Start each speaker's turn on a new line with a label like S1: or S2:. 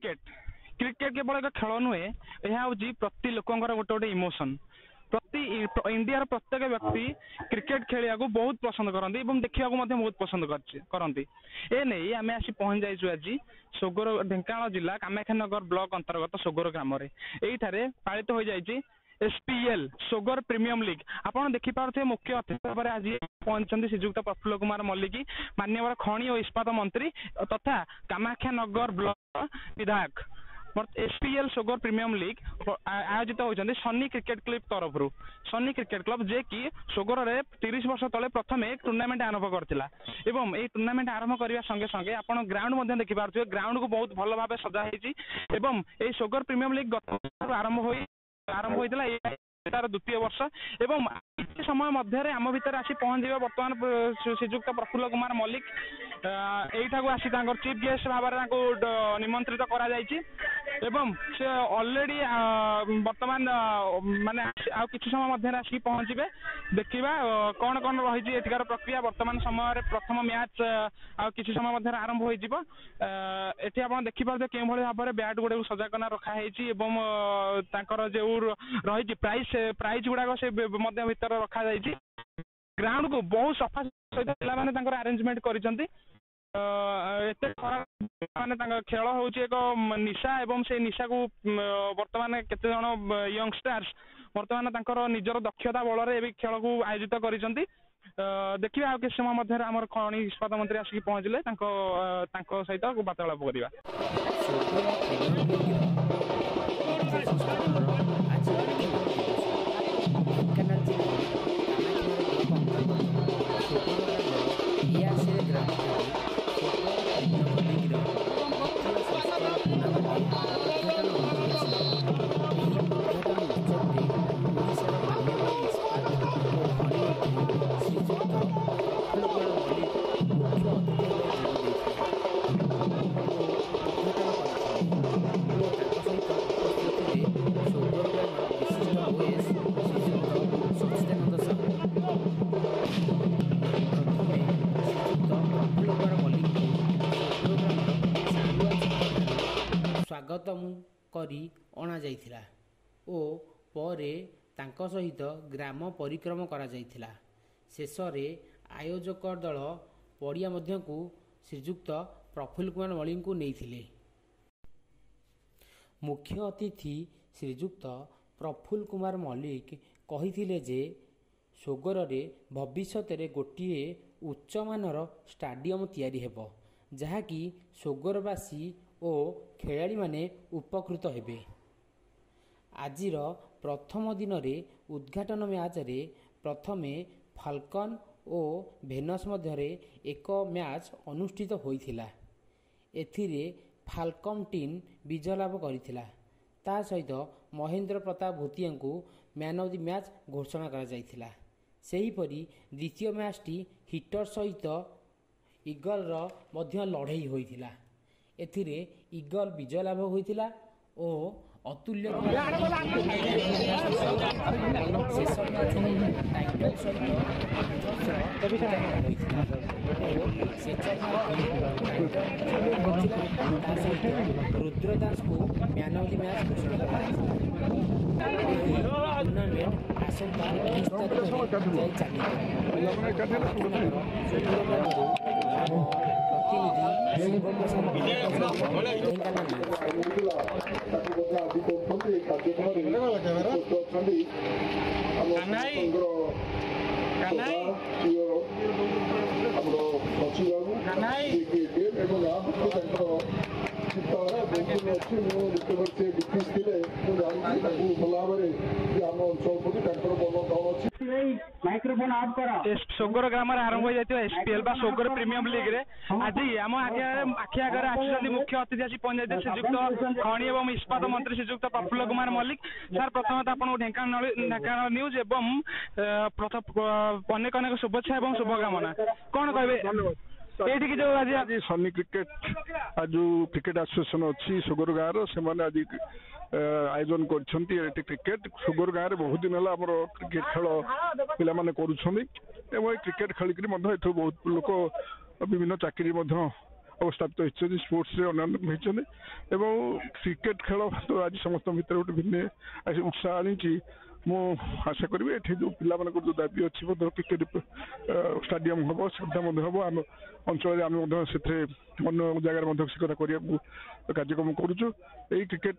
S1: Cricket cricket केवल एक खेल नुहे यह हूँ प्रति लोकंर गोटे गोटे इमोशन प्रति इंडिया प्रत्येक व्यक्ति क्रिकेट खेलिया को बहुत पसंद करती देखा बहुत पसंद करती ए नहीं आम आसी पहुंच जाइए आज सोगोर ढेंकानाल जिला कामाख्यानगर ब्लॉक अंतर्गत सोगोर ग्राम यही पालित हो जाइए एसपीएल सोगर प्रीमियम लीग आपड़ देखिपे मुख्य अतिथि भाव आज पहुंचते श्रीजुक्त प्रफुल्ल कुमार मल्लिक माननीय खनि और इस्पात मंत्री तथा कामाख्यानगर ब्लॉक विधायक एसपीएल सोगर प्रीमियम लीग आयोजित होती सन्नी क्रिकेट क्लब तरफ सन्नी क्रिकेट क्लब जे कि सोगर में 30 वर्ष तले प्रथम टूर्नामेंट आरंभ करथिला एवं ए टूर्नामेंट आरंभ करने संगे संगे आपण ग्राउंड देखिपे ग्राउंड को बहुत भल भाव सजा एवं ए सोगर प्रीमियम लीग आरंभ होता तार द्वितीय वर्ष एवं समय मध्य आम भीतर आसी पहुंच बर्तमान श्रीजुक्त प्रफुल्ल कुमार मल्लिक यहीठाक आसी चीफ गेस्ट भाव निमंत्रित एवं से ऑलरेडी बर्तमान माने आ किसी समय मध्य आसी पहुंचे देखा कौन कौन रही एठिकार प्रक्रिया बर्तमान समय प्रथम मैच आ किसी समय मध्य आरंभ हो देखिपारे के भाव में बैट गुड़ा सजाकना रखाई जो रही प्राइज गुड़ाक से भीतर रखा ग्राउंड को बहुत सफा सहित पे आरेंजमेंट कर खेल हूँ एक निशा एवं से निशा को बर्तमान केते जन यंगस्टार्स बर्तमान निजर दक्षता बल में खेल को आयोजित कर देखिए आ किस समय मध्य आम खनि इस्पात मंत्री आसिक पहुंचले सहित वार्तालाप करवा
S2: स्वागतम करी अणा जाइथिला ओ परे तांको सहित ग्राम परिक्रम करा जाइथिला शेष रे आयोजक दल पड़िया मध्यकू श्रीजुक्त प्रफुल्ल कुमार मल्लिक को नैथिले मुख्य अतिथि श्रीजुक्त प्रफुल्ल कुमार मल्लिक कहिथिले जे सोगर रे भविष्य रे गोटिए उच्चमानर स्टाडियम तैयारी हेबो जहाँकि सोगरवासी ओ खेलाड़ी माने उपकृत हेबे। आजिर प्रथम दिन रे उद्घाटन मैच रे प्रथमे फाल्कन और भेनस मध्य एक मैच अनुष्ठित होइथिला एथिरे फाल्कन टीम विजय लाभ करिथिला ता सहित महेंद्र प्रताप भूतिया को मैन ऑफ द मैच घोषणा करा जाइथिला सेहीपरि द्वितीय मैचटी हिटर सहित ईगल रो मध्य लड़ाई होइथिला एथिरे ईगल विजय लाभ होइथिला ओ अतुल्य शेष टाइटल सहित रुद्रदास को मैन ऑफ द मैच घोषणा टूर्नामेंट आसंता 19 तारिख
S1: सोगर ग्राम आरंभ हो जाती एसपीएल सोगर प्रीमियम लीग रे आज आम आखि आगे आसुच्च मुख्य अतिथि आसी पहुंच जाते श्रीजुक्त खनि एवं इस्पात मंत्री श्रीजुक्त प्रफुल्ल कुमार मल्लिक सर प्रथम आपको ढेंकानाल न्यूज एवं अनेक अनेक शुभेच्छा एवं शुभकामना कौन कहे ये जो आज
S3: सन्नी क्रिकेट जो क्रिकेट एसोसिएशन अच्छी सोगर गाँव से आज आयोजन कर क्रिकेट सोगर गाँव में बहुत दिन है आम क्रिकेट खेल पे क्रिकेट खेलिक बहुत लोक विभिन्न चाकरी ଅବସ୍ଥାପିତ ହେଇଛନ୍ତି, ସ୍ପୋର୍ଟସରେ ଅନ୍ୟାନ୍ୟ ହେଇଛନ୍ତି ଏବଂ କ୍ରିକେଟ ଖେଳ ତ ଆଜି ସମସ୍ତଙ୍କ ଭିତରେ ଗୋଟେ ଭିନ୍ନ ଉତ୍ସାହ ଆଣିଛି। ମୁଁ ଆଶା କରିବି ଏଠି ଯେଉଁ ପିଲାମାନଙ୍କର ଯେଉଁ ଦାବି ଅଛି ମଧ୍ୟ କ୍ରିକେଟ ଷ୍ଟାଡିୟମ ହେବ, ସୁବିଧା ମଧ୍ୟ ହେବ। ଆମ ଅଞ୍ଚଳରେ ଆମେ ମଧ୍ୟ ସେଥିରେ ଅନ୍ୟ ଜାଗାରେ ମଧ୍ୟ ସେ କଥା କରିବାକୁ କାର୍ଯ୍ୟକ୍ରମ କରୁଛୁ। ଏଇ କ୍ରିକେଟ